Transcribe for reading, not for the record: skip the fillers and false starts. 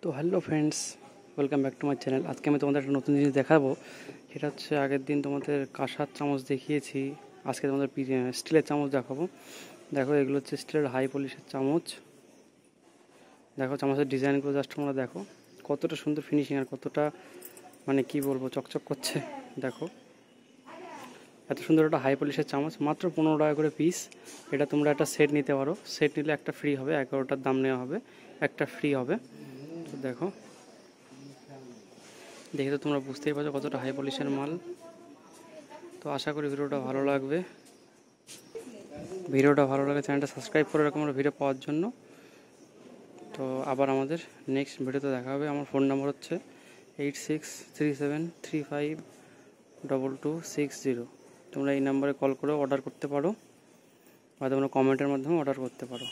তো hello friends, welcome back to my channel. আজকে আমি তোমাদের একটা নতুন জিনিস দেখাবো। সেটা হচ্ছে, আগের দিন তোমাদের কাঁসার চামচ দেখিয়েছি, আজকে তোমাদের স্টিলের চামচ দেখাবো। দেখো, এগুলো হচ্ছে স্টিলের হাই পলিশের চামচ। দেখো চামচের ডিজাইনগুলো জাস্ট তোমরা দেখো, কতটা সুন্দর ফিনিশিং আর কতটা মানে কি বলবো, চকচক করছে। দেখো, এত সুন্দর একটা হাই পলিশের চামচ, মাত্র 15 টাকা করে পিস। এটা তোমরা একটা সেট নিতে পারো, সেট নিলে একটা ফ্রি হবে, 11টার দাম নেওয়া হবে, একটা ফ্রি হবে। তো দেখো, দেখে তো তোমরা বুঝতেই পারছো কতটা হাই পলিশের মাল। তো আশা করি ভিডিওটা ভালো লাগবে। চ্যানেলটা সাবস্ক্রাইব করে রাখো আমার ভিডিও পাওয়ার জন্য। তো আবার আমাদের নেক্সট ভিডিওতে দেখা হবে। আমার ফোন নাম্বার হচ্ছে 8637352260। তোমরা এই নাম্বারে কল করে অর্ডার করতে পারো, বা তোমরা কমেন্টের মাধ্যমে অর্ডার করতে পারো।